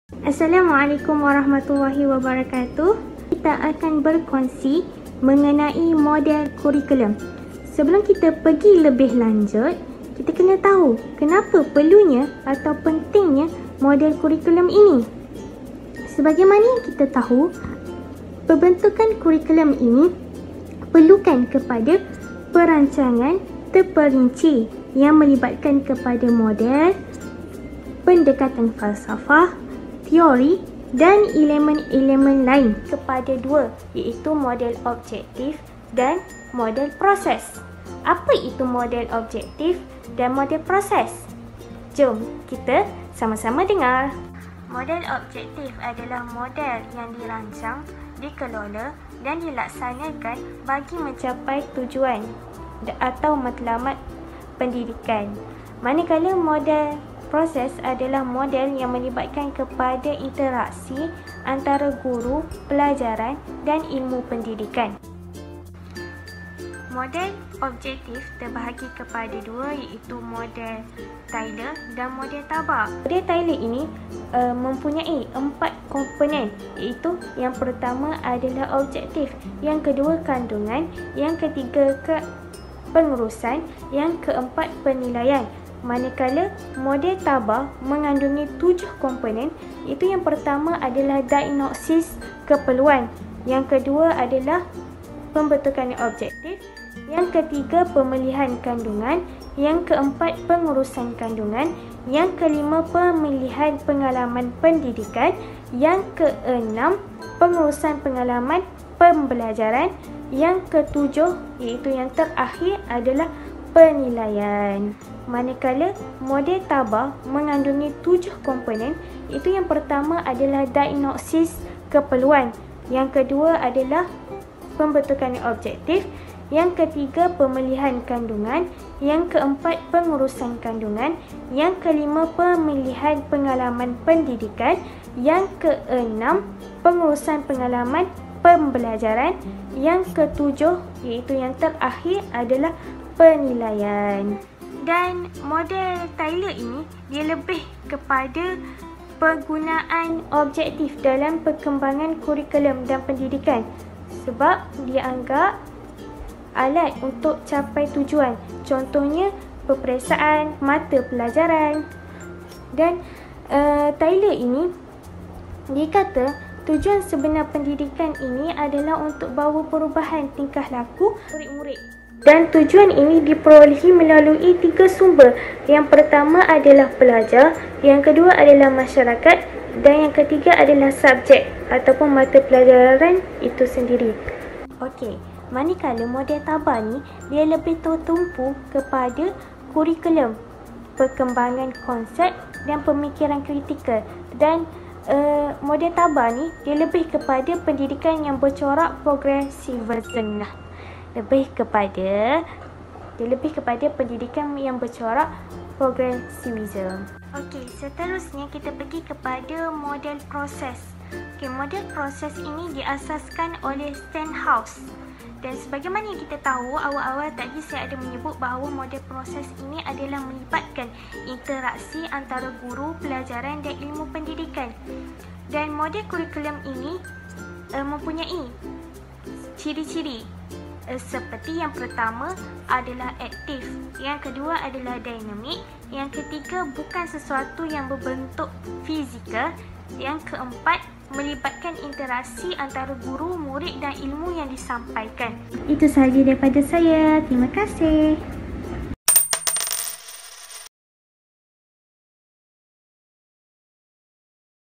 Assalamualaikum warahmatullahi wabarakatuh. Kita akan berkongsi mengenai model kurikulum. Sebelum kita pergi lebih lanjut, kita kena tahu kenapa perlunya atau pentingnya model kurikulum ini. Sebagaimana yang kita tahu, pembentukan kurikulum ini perlukan kepada perancangan terperinci yang melibatkan kepada model, pendekatan falsafah, teori dan elemen-elemen lain kepada dua, iaitu model objektif dan model proses. Apa itu model objektif dan model proses? Jom kita sama-sama dengar. Model objektif adalah model yang dirancang, dikelola dan dilaksanakan bagi mencapai tujuan atau matlamat pendidikan. Manakala model proses adalah model yang melibatkan kepada interaksi antara guru, pelajaran dan ilmu pendidikan. Model objektif terbahagi kepada dua, iaitu model Taylor dan model Tabak. Model Taylor ini mempunyai 4 komponen, iaitu yang pertama adalah objektif, yang kedua kandungan, yang ketiga pengurusan, yang keempat penilaian. Manakala model Tabak mengandungi 7 komponen, itu yang pertama adalah diagnosis keperluan, yang kedua adalah pembentukan objektif, yang ketiga pemilihan kandungan, yang keempat pengurusan kandungan, yang kelima pemilihan pengalaman pendidikan, yang keenam pengurusan pengalaman pembelajaran, yang ketujuh iaitu yang terakhir adalah penilaian. Manakala model Tabak mengandungi 7 komponen, itu yang pertama adalah diagnosis keperluan, yang kedua adalah pembentukan objektif, yang ketiga pemilihan kandungan, yang keempat pengurusan kandungan, yang kelima pemilihan pengalaman pendidikan, yang keenam pengurusan pengalaman pembelajaran, yang ketujuh iaitu yang terakhir adalah penilaian. Dan model Taylor ini dia lebih kepada penggunaan objektif dalam perkembangan kurikulum dan pendidikan, sebab dia anggap alat untuk capai tujuan. Contohnya peperiksaan mata pelajaran. Dan Taylor ini dia kata tujuan sebenar pendidikan ini adalah untuk bawa perubahan tingkah laku murid-murid. Dan tujuan ini diperolehi melalui 3 sumber. Yang pertama adalah pelajar, yang kedua adalah masyarakat dan yang ketiga adalah subjek ataupun mata pelajaran itu sendiri. Okey, manakala model Tabak ni dia lebih tertumpu kepada kurikulum, perkembangan konsep dan pemikiran kritikal. Dan model Tabak ni dia lebih kepada pendidikan yang bercorak progressivism lah. Lebih kepada pendidikan yang bercorak progressivism. Okey, seterusnya kita pergi kepada model proses. Okey, model proses ini diasaskan oleh Stenhouse. Dan sebagaimana yang kita tahu, awal-awal tadi saya ada menyebut bahawa model proses ini adalah melibatkan interaksi antara guru, pelajaran dan ilmu pendidikan. Dan model kurikulum ini mempunyai ciri-ciri seperti yang pertama adalah aktif, yang kedua adalah dinamik, yang ketiga bukan sesuatu yang berbentuk fizikal, yang keempat melibatkan interaksi antara guru, murid dan ilmu yang disampaikan. Itu sahaja daripada saya. Terima kasih.